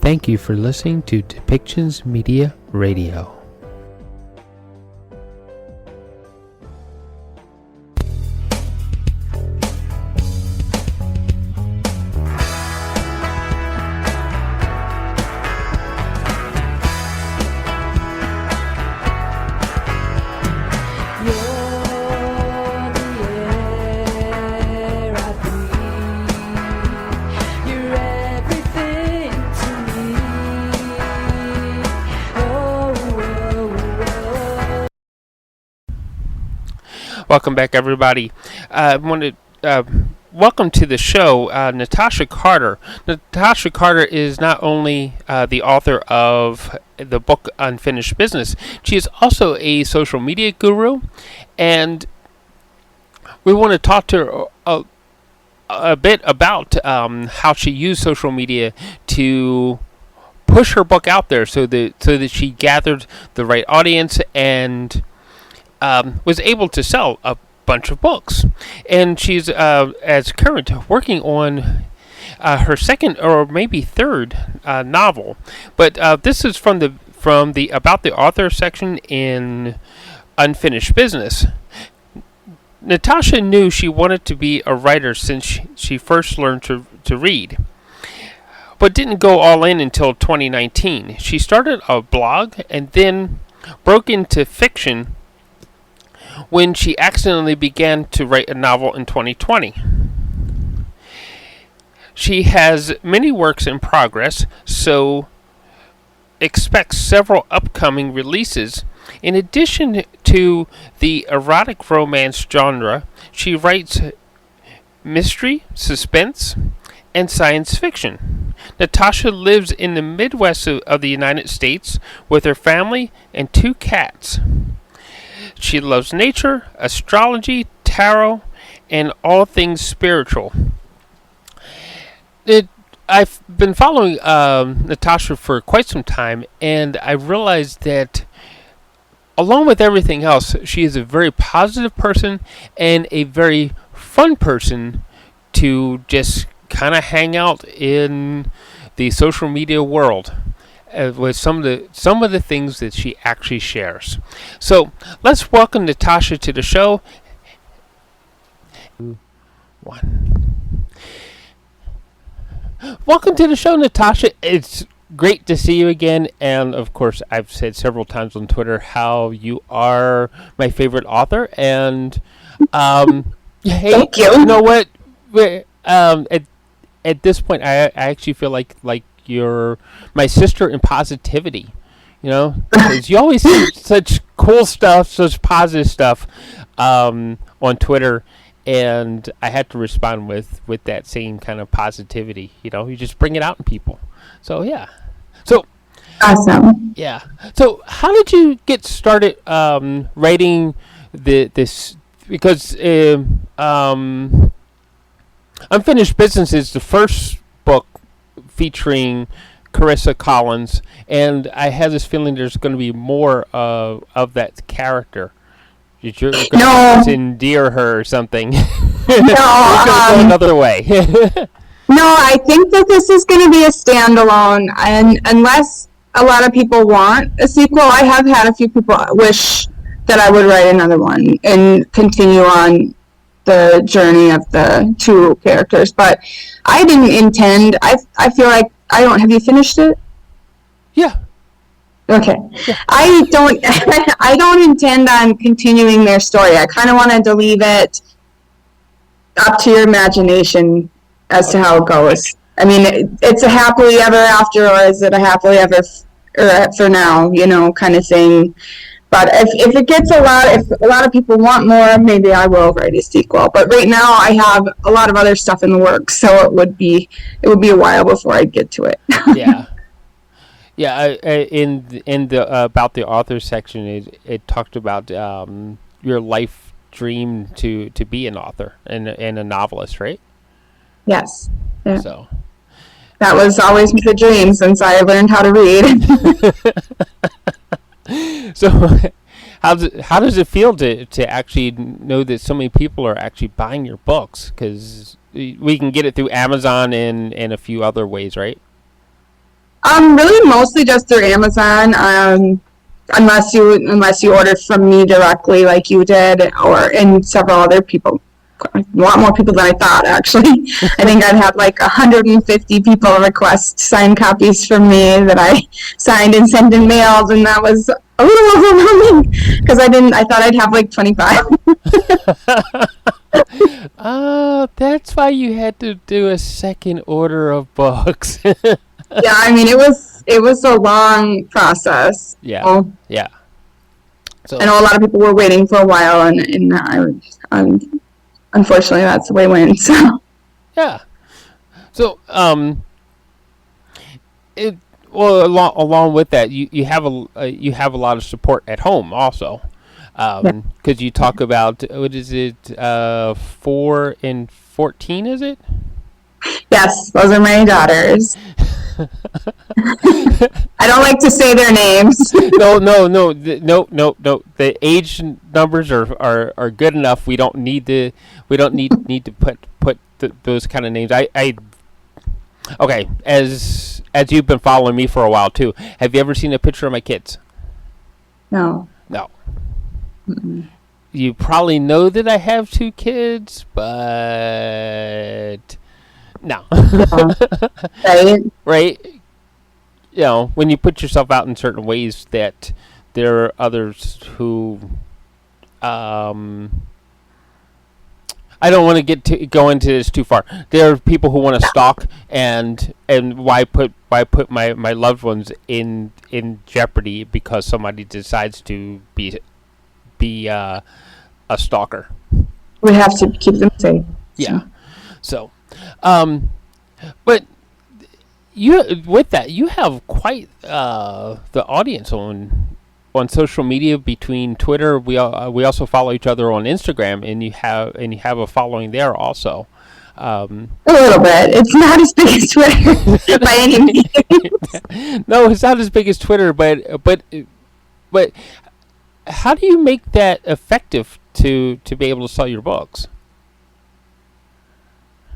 Thank you for listening to Depictions Media Radio. Welcome back, everybody. I want to welcome to the show Natasha Carter. Natasha Carter is not only the author of the book Unfinished Business, she is also a social media guru, and we want to talk to her a bit about how she used social media to push her book out there so that she gathered the right audience and was able to sell a bunch of books. And she's as current working on her second or maybe third novel. But this is from the About the Author section in Unfinished Business. Natasha knew she wanted to be a writer since she first learned to read, but didn't go all in until 2019. She started a blog and then broke into fiction when she accidentally began to write a novel in 2020. She has many works in progress, so expect several upcoming releases. In addition to the erotic romance genre, she writes mystery, suspense, and science fiction. Natasha lives in the Midwest of the United States with her family and 2 cats. She loves nature, astrology, tarot, and all things spiritual. I've been following Natasha for quite some time, and I realized that along with everything else, she is a very positive person and a very fun person to just kind of hang out in the social media world. With some of the things that she actually shares. So let's welcome Natasha to the show. 2, 1. Welcome to the show, Natasha. It's great to see you again, and of course, I've said several times on Twitter how you are my favorite author. And hey, thank you. You know what? At this point, I actually feel like you're my sister in positivity, because you always say such cool stuff, such positive stuff on Twitter, and I had to respond with that same kind of positivity. You just bring it out in people. So yeah. So awesome. Yeah. So how did you get started writing this? Because Unfinished Business is the first book featuring Carissa Collins, and I have this feeling there's going to be more of that character. You're going to endear her or something. No, go another way. No, I think that this is going to be a standalone, and unless a lot of people want a sequel, I have had a few people wish that I would write another one and continue on the journey of the 2 characters, but I didn't intend. I feel like have you finished it? Yeah. Okay. Yeah. I don't intend on continuing their story. I kind of wanted to leave it up to your imagination as to how it goes. I mean, it's a happily ever after, or is it a happily ever for now, kind of thing. But if it gets if a lot of people want more, maybe I will write a sequel. But right now, I have a lot of other stuff in the works, so it would be a while before I get to it. Yeah, yeah. In the About the Author section, it talked about your life dream to be an author and a novelist, right? Yes. Yeah. So that was always the dream since I learned how to read. So, how does it feel to actually know that so many people are actually buying your books? Because we can get it through Amazon and a few other ways, right? Really mostly just through Amazon. Unless you ordered from me directly like you did, and several other people. A lot more people than I thought, actually. I think I'd had like 150 people request signed copies from me that I signed and sent in mails, and that was a little overwhelming because I thought I'd have like 25. That's why you had to do a second order of books. Yeah, I mean it was a long process. Yeah, So, yeah. So I know a lot of people were waiting for a while, and unfortunately that's the way it went. So yeah. So it well along with that, you have you have a lot of support at home also, yeah. because you talk about what is it 4 and 14, is it? Yes, those are my daughters. I don't like to say their names. No. The age numbers are good enough. We don't need to put those kind of names. I okay. As you've been following me for a while too, have you ever seen a picture of my kids? No. No. Mm-mm. You probably know that I have 2 kids, but no. Yeah. Right? Right? When you put yourself out in certain ways, that there are others who, I don't want to go into this too far. There are people who want to stalk, and why put my loved ones in jeopardy because somebody decides to be a stalker. We have to keep them safe. Yeah. So, but with that, you have quite the audience on social media. Between Twitter, we also follow each other on Instagram, and you have a following there also. A little bit. It's not as big as Twitter by any means. No, it's not as big as Twitter, but how do you make that effective to be able to sell your books?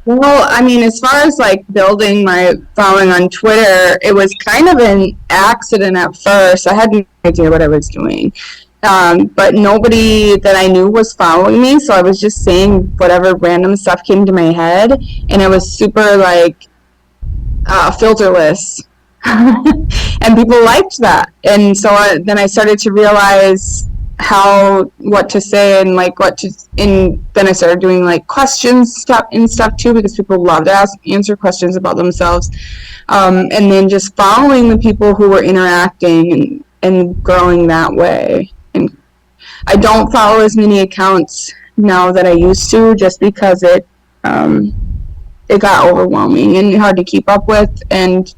Well, I mean, as far as like building my following on Twitter, it was kind of an accident at first. I had no idea what I was doing. But nobody that I knew was following me, so I was just saying whatever random stuff came to my head, and it was super like filterless. And people liked that. And so then I started to realize what to say and like and then I started doing like questions stuff too, because people love to answer questions about themselves, and then just following the people who were interacting and growing that way. And I don't follow as many accounts now that I used to, just because it got overwhelming and hard to keep up with. And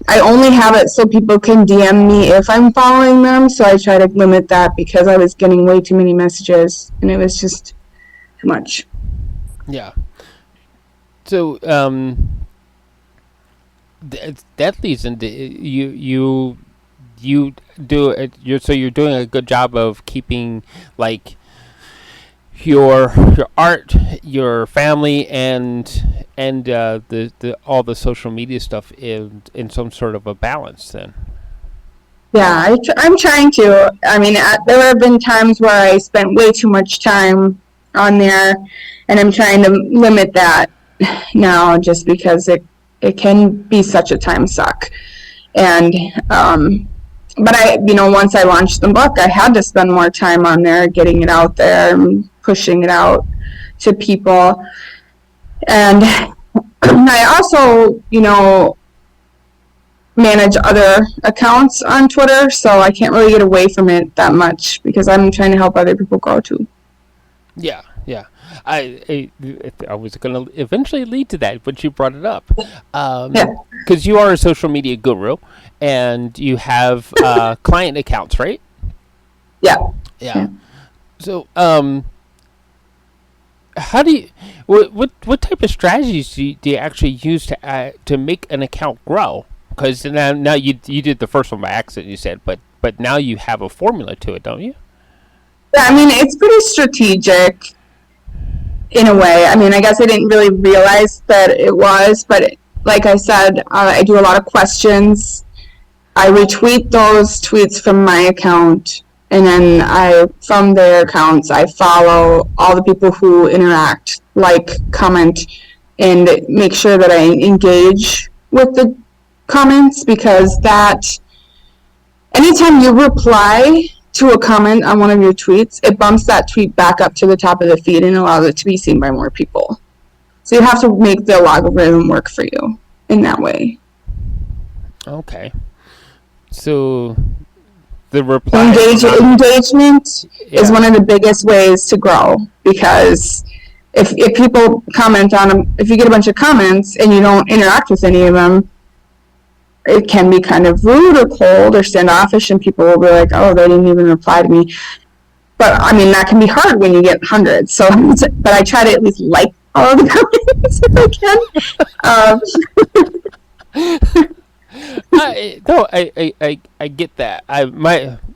I only have it so people can DM me if I'm following them, so I try to limit that because I was getting way too many messages and it was just too much. Yeah. So that leads into you do it. You're doing a good job of keeping like your art, your family, and the all the social media stuff in some sort of a balance. Then. Yeah, I'm trying to. I mean, there have been times where I spent way too much time on there, and I'm trying to limit that now, just because it can be such a time suck. And but once I launched the book, I had to spend more time on there, getting it out there, and pushing it out to people. And I also, manage other accounts on Twitter, so I can't really get away from it that much because I'm trying to help other people grow too. Yeah. I was going to eventually lead to that, but you brought it up. Yeah. Because you are a social media guru, and you have client accounts, right? Yeah. So, how do you? What type of strategies do you actually use to make an account grow? Because now you did the first one by accident, you said, but now you have a formula to it, don't you? Yeah, I mean, it's pretty strategic in a way. I mean, I guess I didn't really realize that it was, but like I said, I do a lot of questions. I retweet those tweets from my account, and then from their accounts, I follow all the people who interact, like, comment, and make sure that I engage with the comments, because anytime you reply to a comment on one of your tweets, it bumps that tweet back up to the top of the feed and allows it to be seen by more people. So you have to make the algorithm work for you in that way. Okay. So the reply engagement is one of the biggest ways to grow, because if people comment on them, if you get a bunch of comments and you don't interact with any of them, it can be kind of rude or cold or standoffish, and people will be like, oh, they didn't even reply to me. But I mean, that can be hard when you get hundreds. So, but I try to at least like all of the comments if I can. I get that.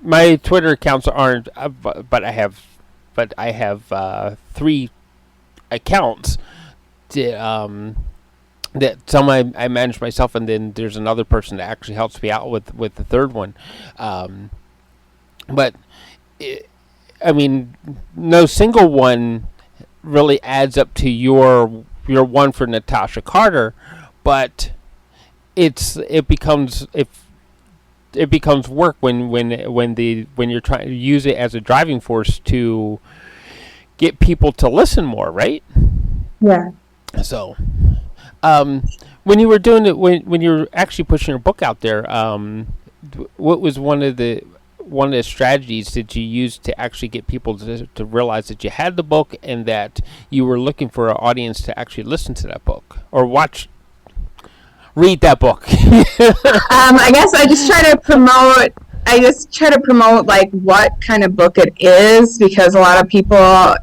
My Twitter accounts aren't, but I have 3 accounts that some I manage myself, and then there's another person that actually helps me out with the third one. But I mean, no single one really adds up to your one for Natasha Carter, but it becomes work when you're trying to use it as a driving force to get people to listen more, right? Yeah. So, when you were doing it, when you were actually pushing your book out there, what was one of the strategies that you used to actually get people to realize that you had the book and that you were looking for an audience to actually listen to that book or read that book? I guess I just try to promote like what kind of book it is, because a lot of people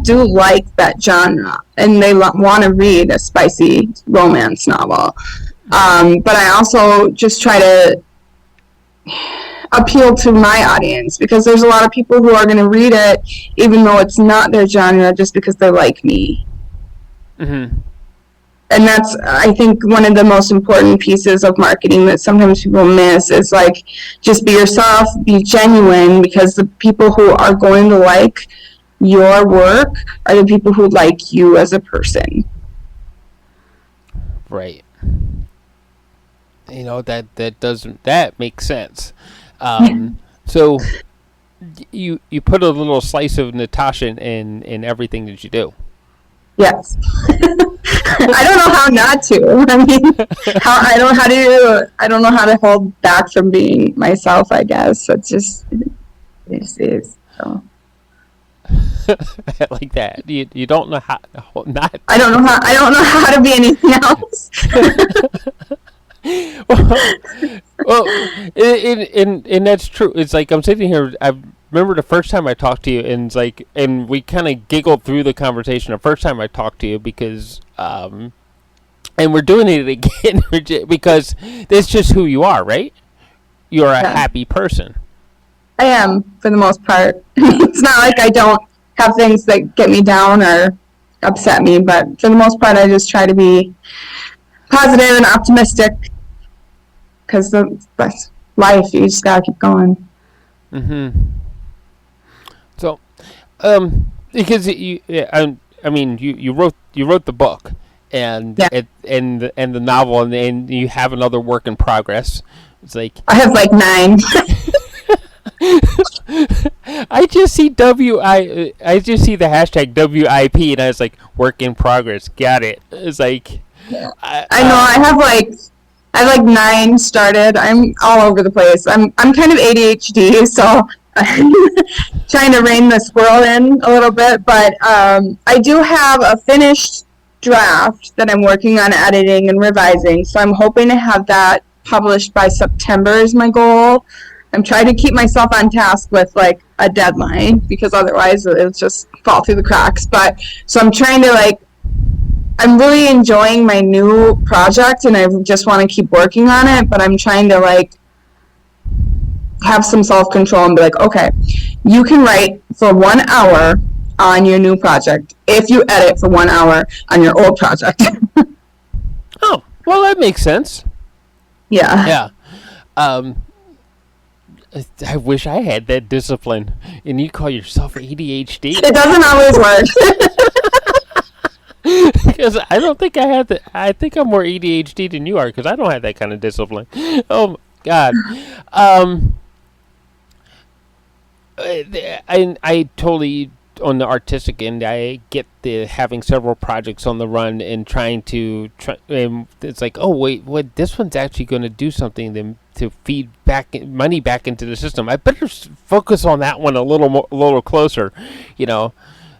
do like that genre and they want to read a spicy romance novel. But I also just try to appeal to my audience, because there's a lot of people who are going to read it even though it's not their genre, just because they like me. Mm-hmm. And that's, I think, one of the most important pieces of marketing that sometimes people miss is, like, just be yourself, be genuine, because the people who are going to like your work are the people who like you as a person. Right. You know, that makes sense. So you put a little slice of Natasha in everything that you do. Yes. I don't know how not to. I mean, I don't know how to hold back from being myself, I guess. It is. So. Like that. You don't know how not. I don't know how to be anything else. well, and that's true. It's like I'm sitting here. I remember the first time I talked to you, and it's like, and we kind of giggled through the conversation the first time I talked to you because, and we're doing it again because that's just who you are, right? You're a happy person. I am, for the most part. It's not like I don't have things that get me down or upset me, but for the most part, I just try to be positive and optimistic, because that's life. You just gotta keep going. Mm-hmm. So, because you wrote the book, and and the novel, and you have another work in progress. It's like I have like 9. I just see I just see the hashtag WIP, and I was like, work in progress. Got it. It's like I know I have like 9 started. I'm all over the place. I'm kind of ADHD, so I'm trying to rein the squirrel in a little bit. But I do have a finished draft that I'm working on editing and revising. So I'm hoping to have that published by September is my goal. I'm trying to keep myself on task with like a deadline, because otherwise it'll just fall through the cracks. But so I'm trying to I'm really enjoying my new project, and I just want to keep working on it, but I'm trying to have some self-control and be like, okay, you can write for 1 hour on your new project if you edit for 1 hour on your old project. Well, that makes sense. Yeah. Yeah. Um, I wish I had that discipline. And you call yourself ADHD? It doesn't always work. Because I don't think I have the. I think I'm more ADHD than you are because I don't have that kind of discipline. Oh my God. Um, I totally on the artistic end. I get the having several projects on the run and trying to try. And it's like, oh wait, what? This one's actually going to do something to feed back money back into the system. I better focus on that one a little more, a little closer, you know.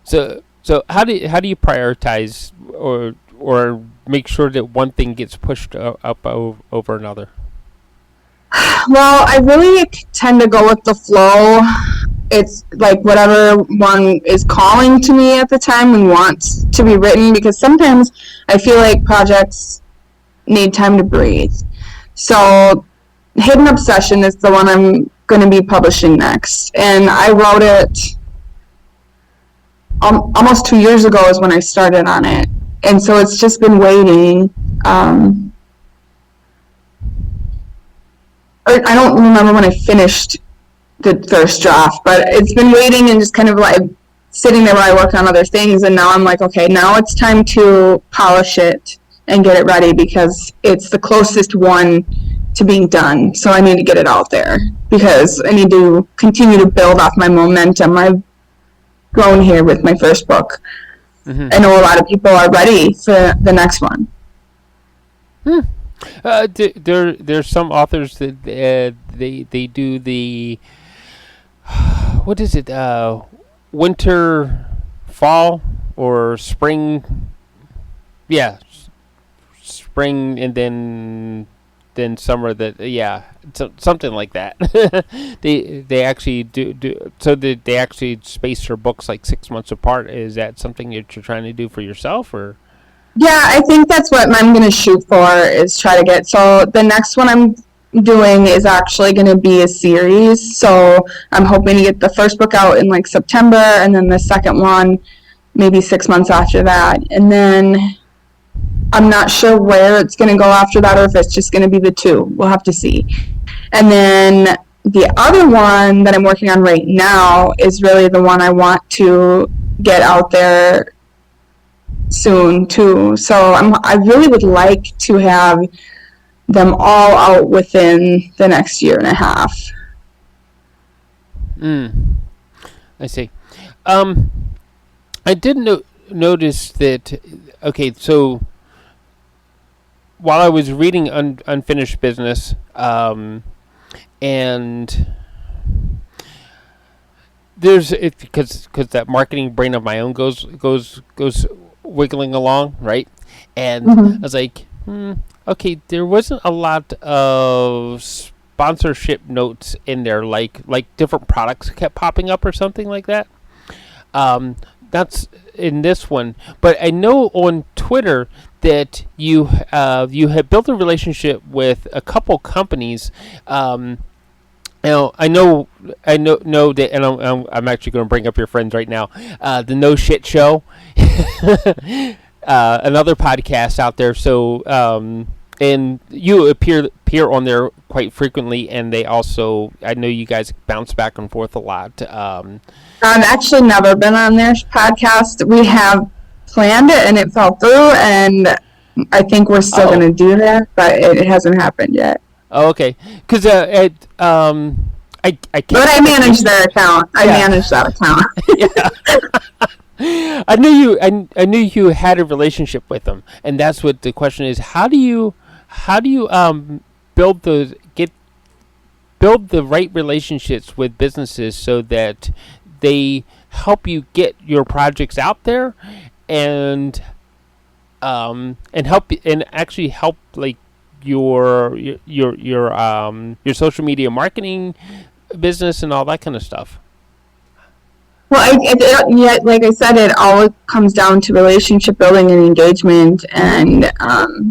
So how do you prioritize or make sure that one thing gets pushed up over another? Well, I really tend to go with the flow. It's like whatever one is calling to me at the time and wants to be written, because sometimes I feel like projects need time to breathe. So, Hidden Obsession is the one I'm going to be publishing next. And I wrote it almost 2 years ago is when I started on it. And so it's just been waiting. I don't remember when I finished the first draft, but it's been waiting and just kind of like sitting there while I work on other things. And now I'm like, okay, now it's time to polish it and get it ready because it's the closest one to being done. So I need to get it out there because I need to continue to build off my momentum I've grown here with my first book. Mm-hmm. I know a lot of people are ready for the next one. There's some authors that they do the what is it winter, fall, or spring? Yeah, spring and then summer. That yeah, something like that. they actually do so that they actually space their books like 6 months apart. Is that something that you're trying to do for yourself or? Yeah, I think that's what I'm going to shoot for is try to get. So the next one I'm doing is actually going to be a series. So I'm hoping to get the first book out in like September and then the second one maybe 6 months after that. And then I'm not sure where it's going to go after that or if it's just going to be the two. We'll have to see. And then the other one that I'm working on right now is really the one I want to get out there soon too. So I really would like to have them all out within the next year and a half. I see. I did notice that. Okay, so while I was reading Unfinished Business, and there's it because that marketing brain of my own goes wiggling along, right? And I was like, okay, there wasn't a lot of sponsorship notes in there, like different products kept popping up or something like that. That's in this one, but I know on Twitter that you had built a relationship with a couple companies. Now I know that, and I'm actually going to bring up your friends right now. The No Shit Show, another podcast out there. So and you appear on there quite frequently, and they also, I know you guys bounce back and forth a lot. I've actually never been on their podcast. We have planned it and it fell through, and I think we're still going to do that, but it hasn't happened yet. Oh, okay. Because I can't. But I manage their account. I manage that account. Yeah. I knew you had a relationship with them, and that's what the question is. How do you build the right relationships with businesses so that they help you get your projects out there and help and actually help like your social media marketing business and all that kind of stuff? Well, like I said, it all comes down to relationship building and engagement, and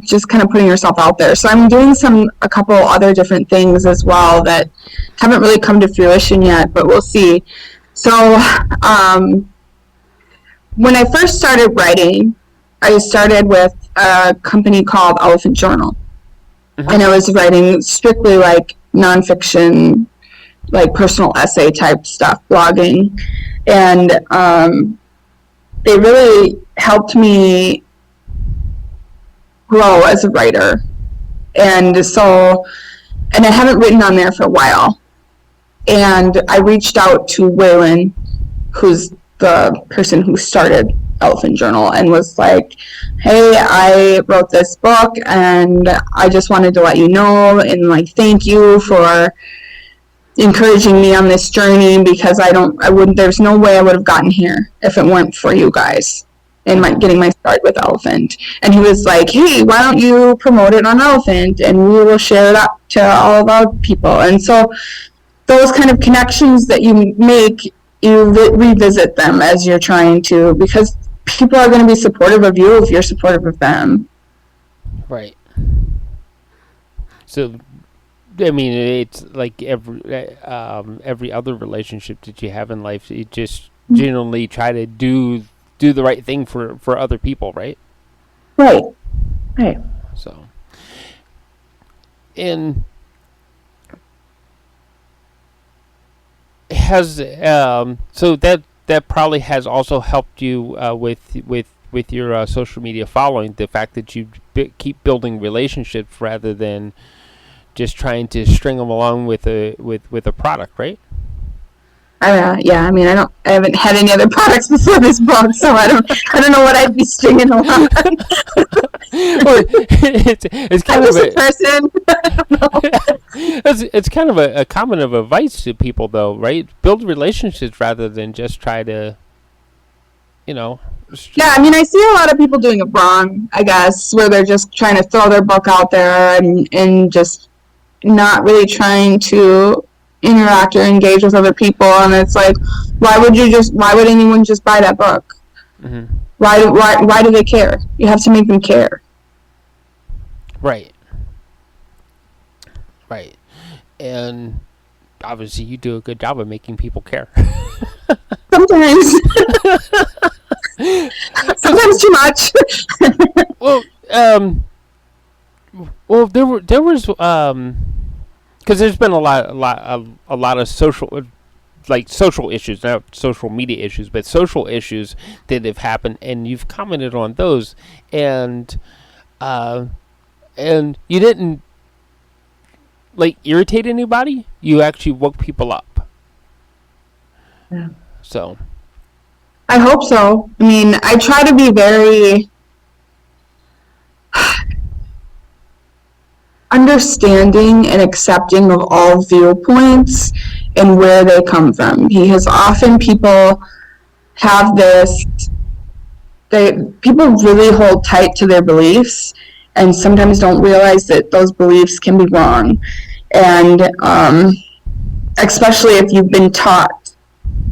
just kind of putting yourself out there. So I'm doing a couple other different things as well that haven't really come to fruition yet, but we'll see. So when I first started writing, I started with a company called Elephant Journal. Mm-hmm. And I was writing strictly like nonfiction, like personal essay type stuff, blogging. And they really helped me grow as a writer. And so, and I haven't written on there for a while. And I reached out to Waylon, who's the person who started Elephant Journal, and was like, hey, I wrote this book and I just wanted to let you know and like thank you for encouraging me on this journey, because there's no way I would have gotten here if it weren't for you guys and getting my start with Elephant. And he was like, hey, why don't you promote it on Elephant and we will share it up to all of our people. And so those kind of connections that you make, you revisit them as you're trying to, because people are going to be supportive of you if you're supportive of them. Right. So, I mean, it's like every other relationship that you have in life. You just generally try to do the right thing for other people, right? Right. Right. So, and has so that probably has also helped you with your social media following. The fact that you keep building relationships rather than just trying to string them along with a product, right? Yeah. I mean, I haven't had any other products before this book, so I don't know what I'd be stringing along. Well, it's kind of a person. it's kind of a common of advice to people, though, right? Build relationships rather than just try to, Yeah, I mean, I see a lot of people doing it wrong, I guess, where they're just trying to throw their book out there and just not really trying to interact or engage with other people. And it's like, why would anyone just buy that book? Mm-hmm. Why do they care? You have to make them care. Right. Right. And obviously you do a good job of making people care. Sometimes. Sometimes too much. Well, there was because there's been a lot of social issues, not social media issues, but social issues that have happened, and you've commented on those, and you didn't like irritate anybody. You actually woke people up. Yeah. So. I hope so. I mean, I try to be very understanding and accepting of all viewpoints and where they come from, because often people have people really hold tight to their beliefs and sometimes don't realize that those beliefs can be wrong. And especially if you've been taught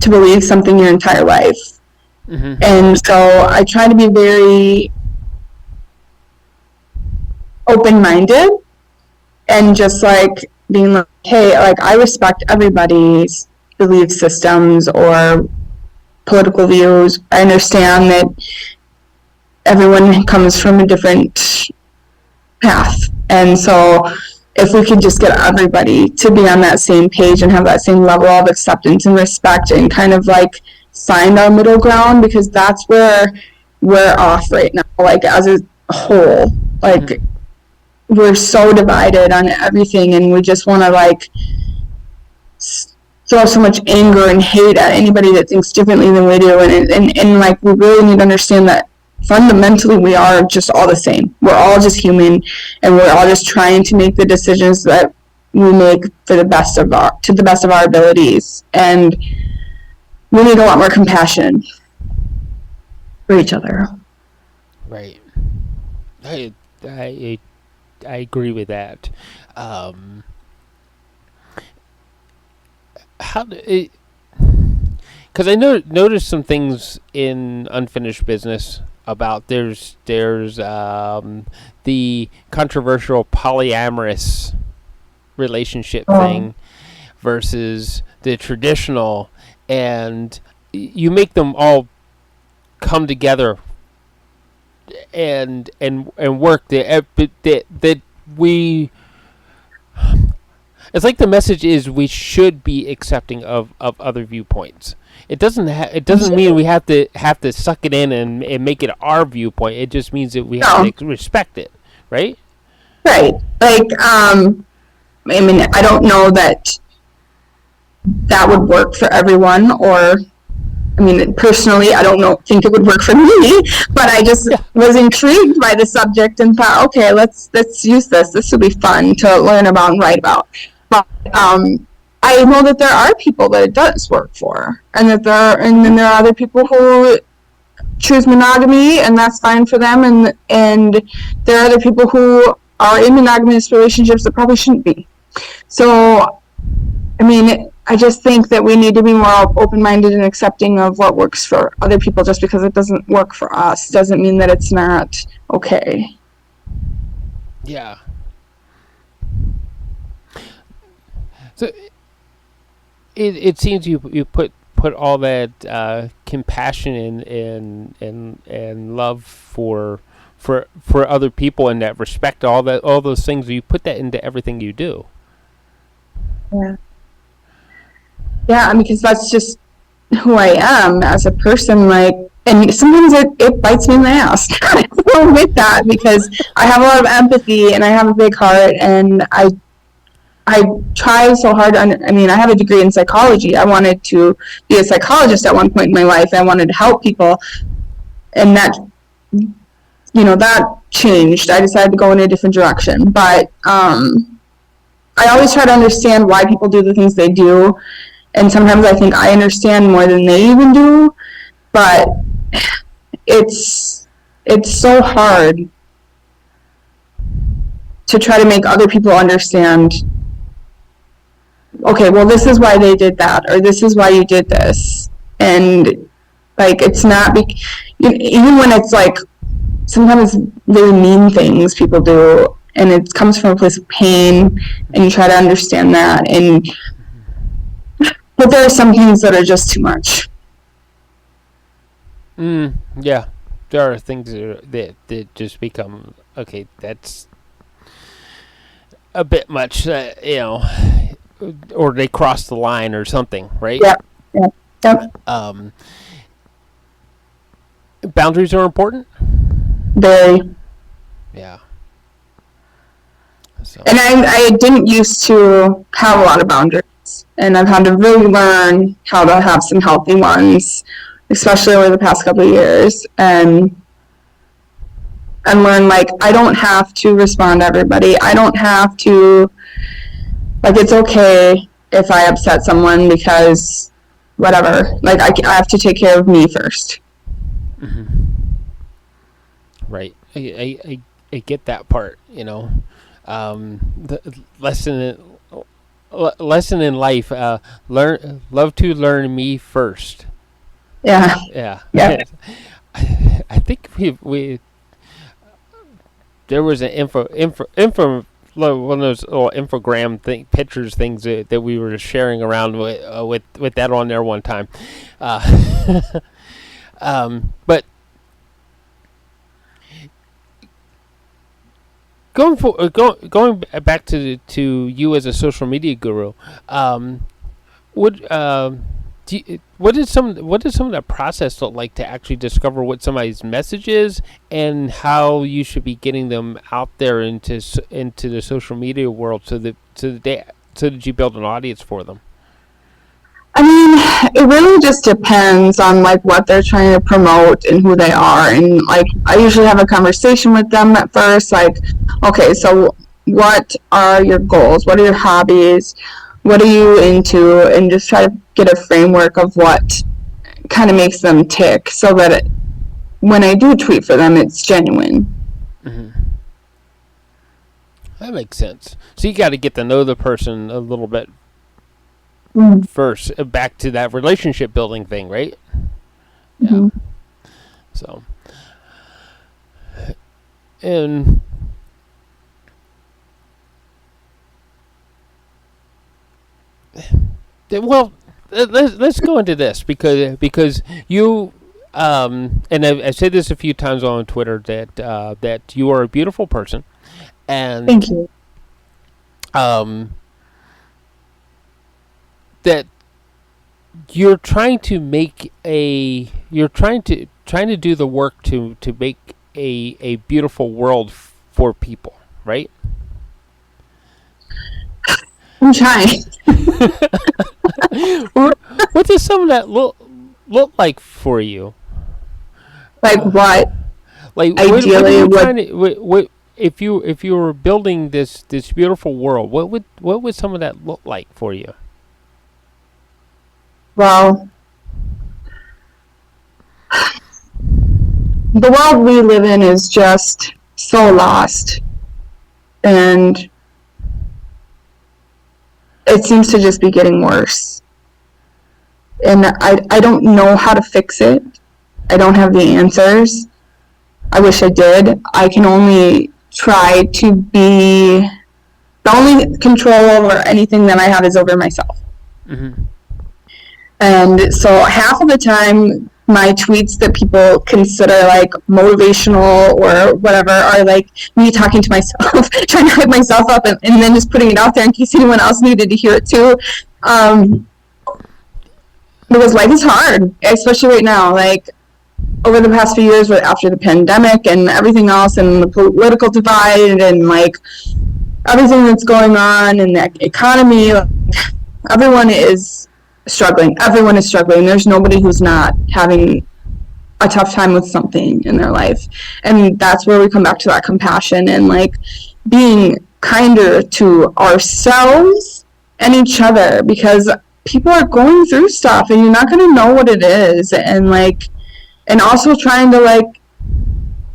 to believe something your entire life. Mm-hmm. And so I try to be very open-minded and just like being like, hey, like I respect everybody's belief systems or political views. I understand that everyone comes from a different path. And so if we could just get everybody to be on that same page and have that same level of acceptance and respect and kind of like find our middle ground, because that's where we're off right now, like as a whole. Like mm-hmm. we're so divided on everything and we just want to like throw so much anger and hate at anybody that thinks differently than we do, and like we really need to understand that fundamentally we are just all the same. We're all just human and we're all just trying to make the decisions that we make to the best of our abilities, and we need a lot more compassion for each other. Right. I agree with that. Because I noticed some things in Unfinished Business about there's the controversial polyamorous relationship thing versus the traditional, and you make them all come together and work that we. It's like the message is we should be accepting of other viewpoints. It doesn't mean we have to suck it in and make it our viewpoint. It just means that we have No. to respect it, right? Right. Like, I mean, I don't know that that would work for everyone, or, I mean, personally, I don't think it would work for me, but I just was intrigued by the subject and thought, okay, let's use this. This would be fun to learn about and write about. But I know that there are people that it does work for, and then there are other people who choose monogamy, and that's fine for them, and there are other people who are in monogamous relationships that probably shouldn't be. So, I mean, I just think that we need to be more open-minded and accepting of what works for other people. Just because it doesn't work for us doesn't mean that it's not okay. Yeah. So it seems you put all that compassion and love for other people, and that respect, all those things. You put that into everything you do. Yeah. Yeah, because that's just who I am as a person. Like, and sometimes it bites me in the ass. I will admit that, because I have a lot of empathy and I have a big heart, and I try so hard. I mean, I have a degree in psychology. I wanted to be a psychologist at one point in my life. I wanted to help people, and that, that changed. I decided to go in a different direction. But I always try to understand why people do the things they do, and sometimes I think I understand more than they even do. But it's so hard to try to make other people understand, okay, well, this is why they did that, or this is why you did this. And, like, it's not, even when it's, like, sometimes really mean things people do, and it comes from a place of pain, and you try to understand that, but there are some things that are just too much. Yeah. There are things that just become, okay, that's a bit much, or they cross the line or something, right? Yep. Boundaries are important. Very. Yeah. So. And I didn't used to have a lot of boundaries, and I've had to really learn how to have some healthy ones, especially over the past couple of years, and learn, like, I don't have to respond to everybody. I don't have to, like, it's okay if I upset someone, because whatever, like, I have to take care of me first. Mm-hmm. Right. I get that part, the lesson in life, love to learn me first. Yeah. I think we there was an info one of those little infogram pictures things that we were sharing around with that on there one time, but going back to you as a social media guru, what is some of that process look like to actually discover what somebody's message is and how you should be getting them out there into the social media world so that you build an audience for them? I mean, it really just depends on, like, what they're trying to promote and who they are. And, like, I usually have a conversation with them at first, like, okay, so what are your goals? What are your hobbies? What are you into? And just try to get a framework of what kind of makes them tick, so that when I do tweet for them, it's genuine. Mm-hmm. That makes sense. So you got to get to know the person a little bit first, back to that relationship building thing, right? Mm-hmm. Yeah. So, and well, let's go into this because you and I've said this a few times on Twitter that you are a beautiful person, and Thank you. um, that you're trying to make you're trying to do the work to make a beautiful world for people, right? I'm trying. What does some of that look like for you? Like what? Like what are Ideally, you what? trying to what if you were building this beautiful world? What would some of that look like for you? Well, the world we live in is just so lost, and it seems to just be getting worse. And I don't know how to fix it. I don't have the answers. I wish I did. I can only try to be, the only control over anything that I have is over myself. Mm-hmm. And so half of the time, my tweets that people consider like motivational or whatever are like me talking to myself, trying to hype myself up, and then just putting it out there in case anyone else needed to hear it too. Because life is hard, especially right now. Like over the past few years, after the pandemic and everything else, and the political divide, and like everything that's going on in the economy, everyone is struggling. Everyone is struggling. There's nobody who's not having a tough time with something in their life. And that's where we come back to that compassion and like being kinder to ourselves and each other, because people are going through stuff and you're not going to know what it is. And like, and also trying to like,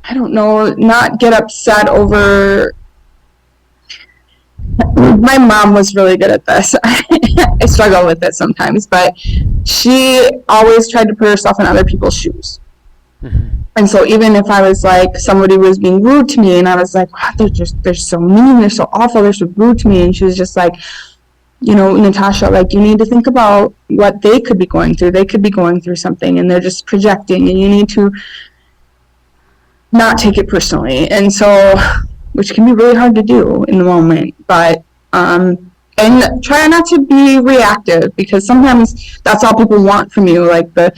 I don't know, not get upset over. My mom was really good at this. I struggle with it sometimes, but she always tried to put herself in other people's shoes. Mm-hmm. And so even if I was like, somebody was being rude to me and I was like, wow, they're so mean, they're so awful, they're so rude to me. And she was just like, you know, Natasha, like you need to think about what they could be going through. They could be going through something and they're just projecting, and you need to not take it personally. And so, which can be really hard to do in the moment, but and try not to be reactive, because sometimes that's all people want from you, like the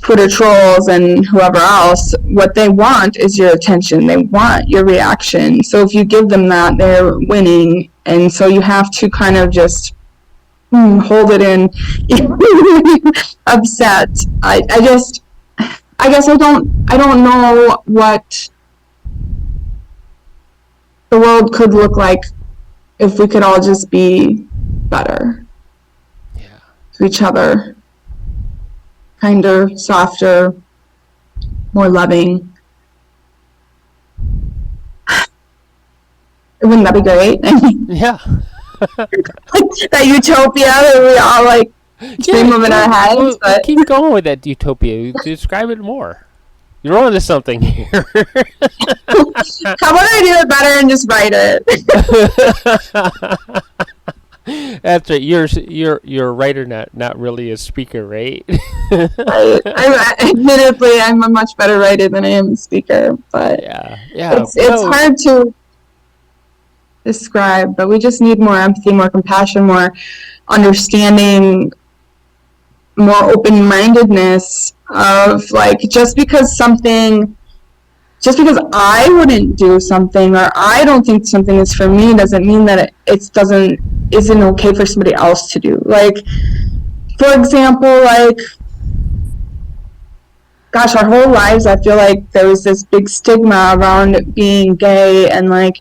Twitter trolls and whoever else. What they want is your attention. They want your reaction. So if you give them that, they're winning. And so you have to kind of just hold it in. Upset. I guess I don't know what the world could look like if we could all just be better. Yeah. To each other. Kinder, softer, more loving. Wouldn't that be great? Yeah. That utopia that we all like dream of in our heads. But keep going with that utopia. Describe it more. You're on to something here. How about I do it better and just write it? That's right. You're a writer, not really a speaker, right? Admittedly, I'm a much better writer than I am a speaker, but yeah. It's hard to describe. But we just need more empathy, more compassion, more understanding, more open-mindedness of like, just because I wouldn't do something or I don't think something is for me doesn't mean that it isn't okay for somebody else to do. Like, for example, like, gosh, our whole lives I feel like there was this big stigma around being gay and like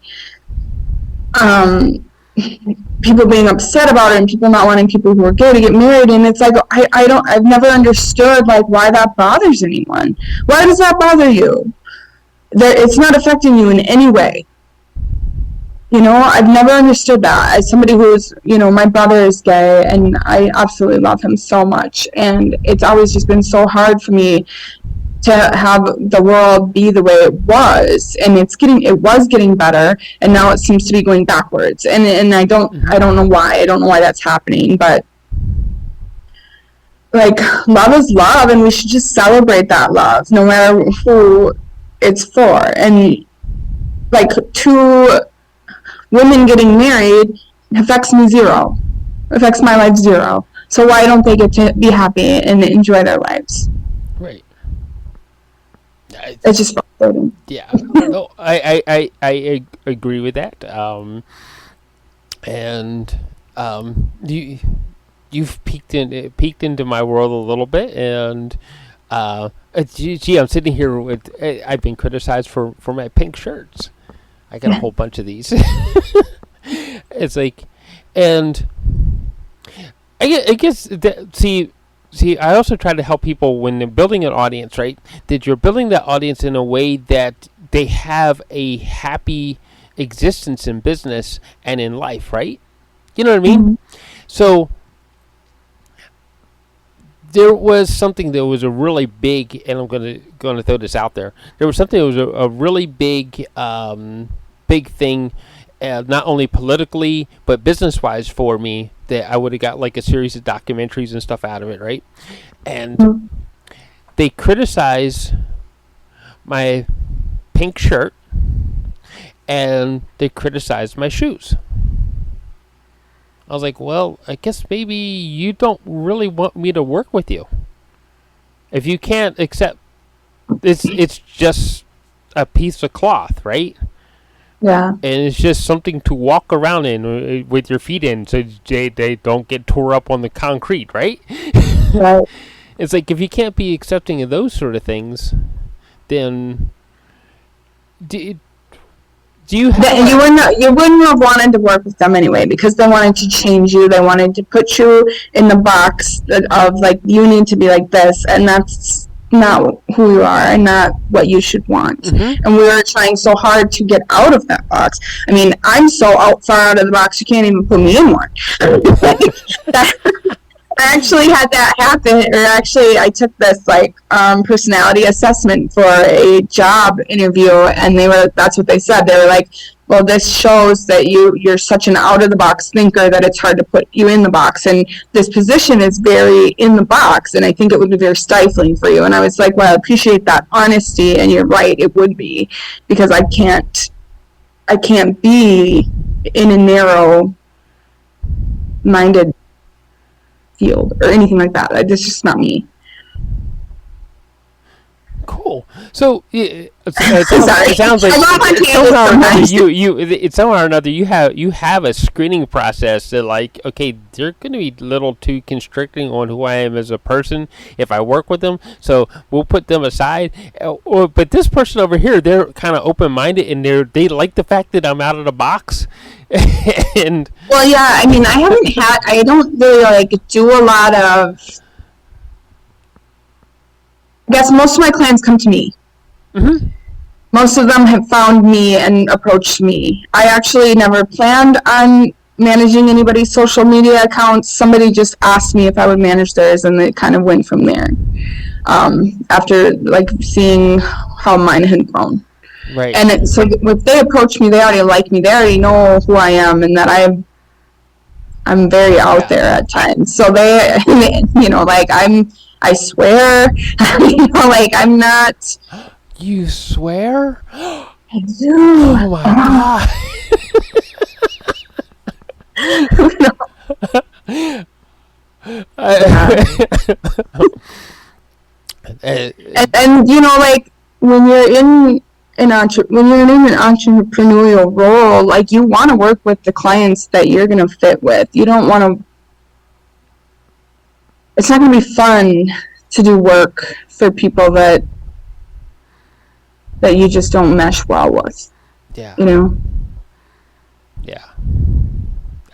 people being upset about it and people not wanting people who are gay to get married. And it's like, I've never understood like why that bothers anyone. Why does that bother you? It's not affecting you in any way. You know, I've never understood that. As somebody who's, you know, my brother is gay and I absolutely love him so much. And it's always just been so hard for me to have the world be the way it was. And it was getting better, and now it seems to be going backwards. And I don't know why. I don't know why that's happening, but like, love is love, and we should just celebrate that love, no matter who it's for. And like, two women getting married affects me zero, affects my life zero. So why don't they get to be happy and enjoy their lives? Right. It's just frustrating. Yeah. No, I agree with that. And you've peeked into my world a little bit, and gee, I'm sitting here with I've been criticized for my pink shirts. I got a whole bunch of these. It's like, and I guess that, see, I also try to help people when they're building an audience, right? That you're building that audience in a way that they have a happy existence in business and in life, right? You know what I mean? Mm-hmm. So there was something that was a really big, and I'm gonna throw this out there. There was something that was a really big thing, not only politically but business wise for me. That I would have got like a series of documentaries and stuff out of it, right? And they criticize my pink shirt, and they criticized my shoes. I was like, well, I guess maybe you don't really want me to work with you. If you can't accept it's just a piece of cloth, right? Yeah. And it's just something to walk around in with your feet in so they don't get tore up on the concrete, right? Right. It's like, if you can't be accepting of those sort of things, then do you have you wouldn't have wanted to work with them anyway, because they wanted to change you. They wanted to put you in the box of like, you need to be like this, and that's not who you are and not what you should want. Mm-hmm. And we were trying so hard to get out of that box. I mean, I'm so far out of the box, you can't even put me in one. I actually had that happen, or actually I took this like personality assessment for a job interview, and that's what they said. They were like, well, this shows that you're such an out of the box thinker that it's hard to put you in the box, and this position is very in the box, and I think it would be very stifling for you. And I was like, well, I appreciate that honesty, and you're right, it would be, because I can't be in a narrow minded field or anything like that. It's just not me. Cool. So it Sorry. sounds like I love my tangents sometimes. somehow or another you have a screening process that, like, okay, they're going to be a little too constricting on who I am as a person if I work with them, so we'll put them aside. But this person over here, they're kind of open minded, and they like the fact that I'm out of the box. And well, yeah, I mean, I don't really like do a lot of. I guess most of my clients come to me. Mm-hmm. Most of them have found me and approached me. I actually never planned on managing anybody's social media accounts. Somebody just asked me if I would manage theirs, and it kind of went from there. After like seeing how mine had grown. Right. And so if they approach me, they already like me. They already know who I am, and that I'm very out there at times. So they, like I swear, like I'm not. You swear? I do. Oh my god! And like when you're in an entrepreneurial role, like you want to work with the clients that you're going to fit with. You don't want to. It's not going to be fun to do work for people that you just don't mesh well with. Yeah. Yeah.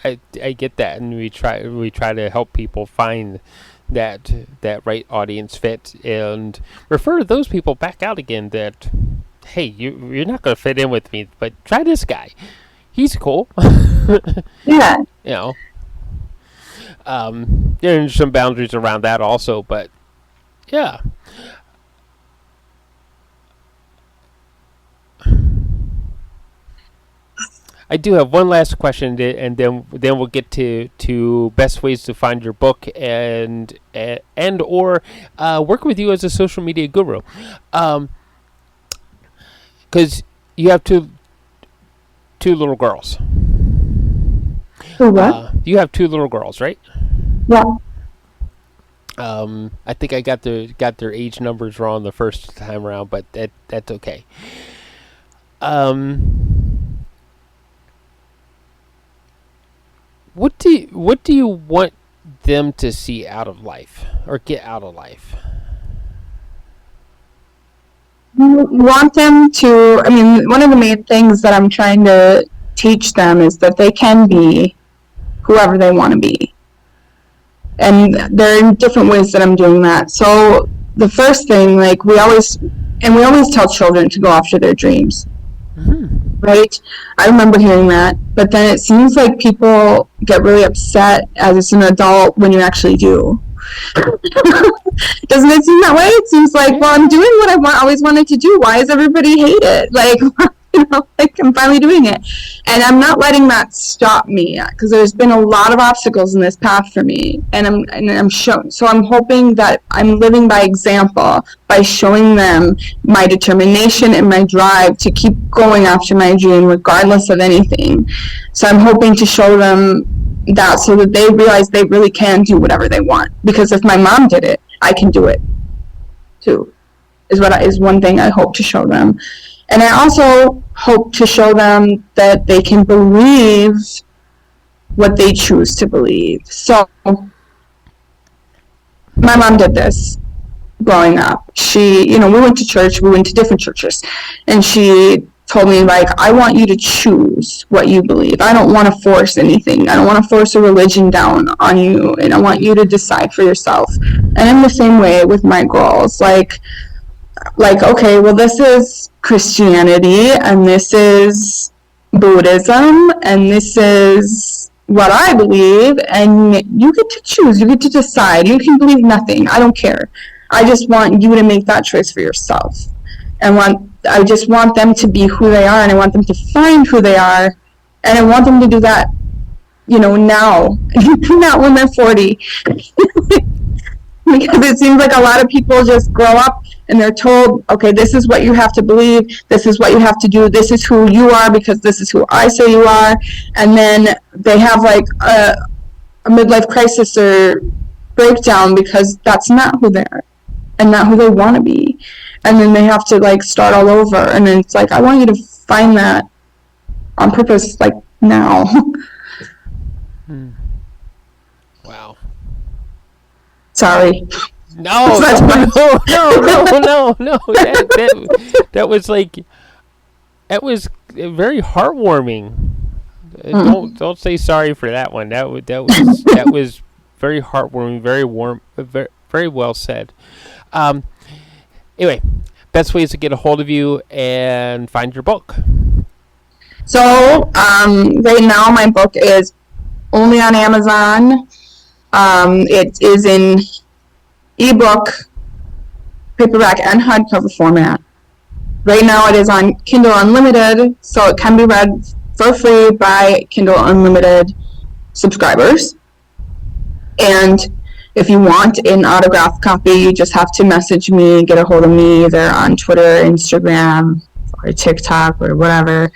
I get that, and we try to help people find that right audience fit, and refer those people back out again. That, hey, you're not going to fit in with me, but try this guy. He's cool. Yeah. There's some boundaries around that also, but yeah. I do have one last question, and then we'll get to best ways to find your book and or work with you as a social media guru, because you have two little girls. Who, what? You have two little girls, right? Yeah. I think I got their age numbers wrong the first time around, but that's okay. What do you want them to see out of life or get out of life? Want them to, I mean, one of the main things that I'm trying to teach them is that they can be whoever they want to be. And there are different ways that I'm doing that. So the first thing, like we always tell children to go after their dreams. Mm-hmm. Right? I remember hearing that, but then it seems like people get really upset as an adult when you actually do. Doesn't it seem that way? It seems like, well, I'm doing what I always wanted to do. Why does everybody hate it? Like, like I'm finally doing it. And I'm not letting that stop me because there's been a lot of obstacles in this path for me. And I'm shown. So I'm hoping that I'm living by example by showing them my determination and my drive to keep going after my dream regardless of anything. So I'm hoping to show them that so that they realize they really can do whatever they want. Because if my mom did it, I can do it too. Is one thing I hope to show them. And I also hope to show them that they can believe what they choose to believe. So my mom did this growing up. She, we went to church, we went to different churches, and she told me, like, I want you to choose what you believe. I don't want to force anything. I don't want to force a religion down on you, and I want you to decide for yourself. And in the same way with my girls, like, okay, well, this is Christianity, and this is Buddhism, and this is what I believe, and you get to choose, you get to decide. You can believe nothing. I don't care. I just want you to make that choice for yourself. I just want them to be who they are, and I want them to find who they are, and I want them to do that, now, not when they're 40. Because it seems like a lot of people just grow up and they're told, okay, this is what you have to believe, this is what you have to do, this is who you are because this is who I say you are, and then they have like a midlife crisis or breakdown because that's not who they are and not who they want to be, and then they have to like start all over, and then it's like, I want you to find that on purpose, like now. Wow. Sorry. No. That was like, that was very heartwarming. Don't say sorry for that one. That was very heartwarming, very warm, very well said. Anyway, best ways to get a hold of you and find your book. So right now my book is only on Amazon. It is in ebook, paperback, and hardcover format. Right now it is on Kindle Unlimited, so it can be read for free by Kindle Unlimited subscribers. And if you want an autographed copy, you just have to message me, get a hold of me either on Twitter, Instagram, or TikTok, or whatever.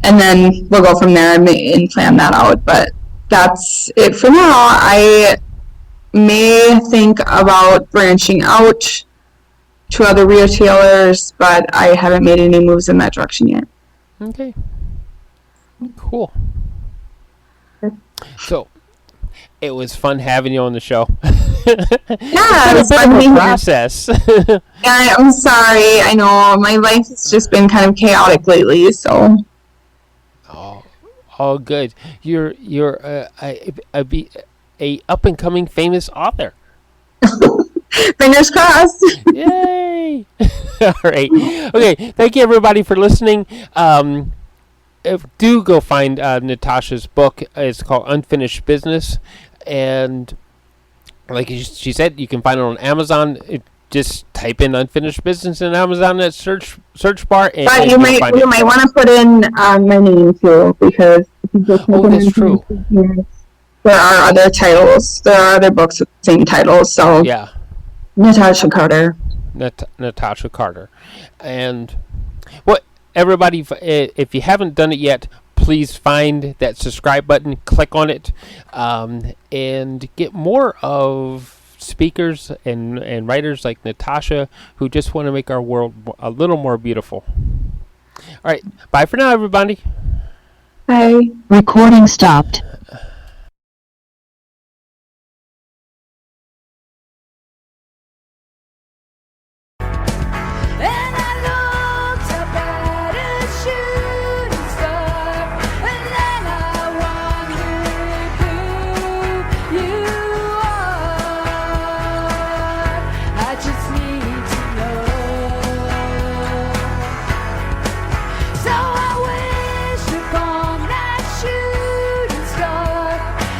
And then we'll go from there and plan that out. But that's it for now. I may think about branching out to other retailers, but I haven't made any moves in that direction yet. Okay. Cool. So, it was fun having you on the show. Yeah, it was been fun a being process. Yeah, I'm sorry. I know my life has just been kind of chaotic lately, so. Oh, good. You're a up and coming famous author. Fingers crossed. Yay! All right. Okay. Thank you everybody for listening. Do go find Natasha's book. It's called Unfinished Business, and like she said, you can find it on Amazon. just type in unfinished business in Amazon at search bar, and, But and you you'll might find you it. might want to put in my name too, because if you just type Oh, in that's true. unfinished business, there are other titles. There are other books with the same titles. So Yeah, Natasha Carter. Natasha Carter. And what everybody, if you haven't done it yet, please find that subscribe button, click on it, and get more of speakers and writers like Natasha who just want to make our world a little more beautiful. All right, bye for now, everybody. Hi. Recording stopped. And I looked up at a shooting star, and then I wondered who you are. I just need to know. So I wished upon that shooting star,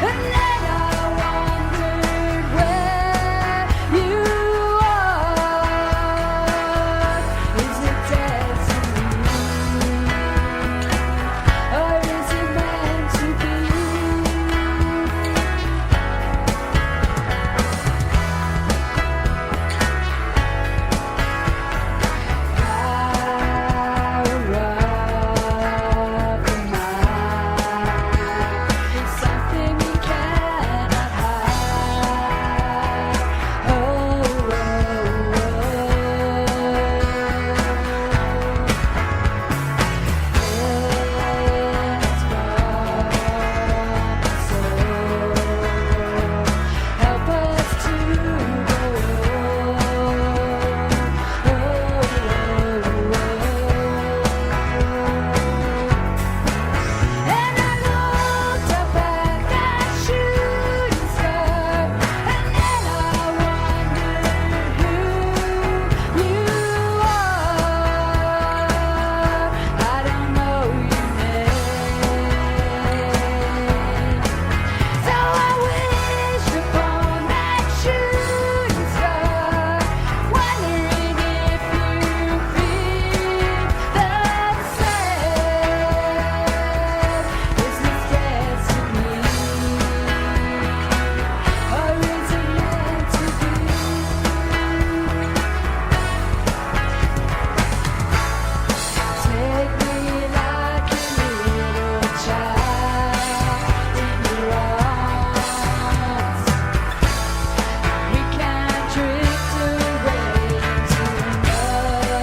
and then I wondered where you are. Is it destiny, or is it meant to be? Power of the mind is something we cannot hide. Help us to And I looked up at that shooting star, and then I wondered who you are. I don't know your name, so I wish upon that shooting star, wondering if you feel the same. Is this destiny, or is it meant to be? Take me like a little child in your arms. We can drift away into another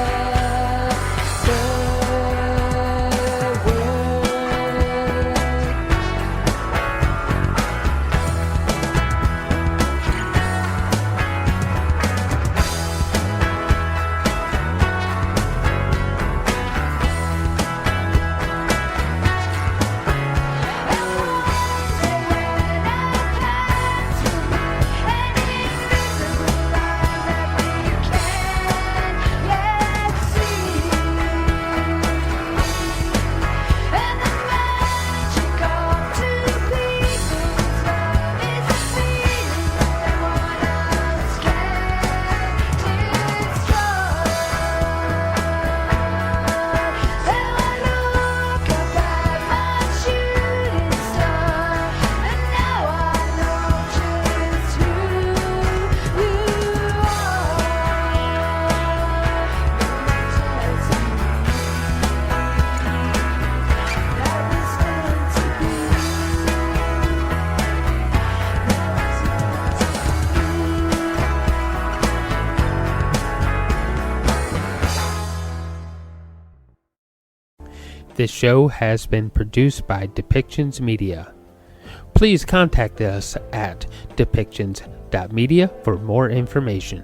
world. This show has been produced by Depictions Media. Please contact us at depictions.media for more information.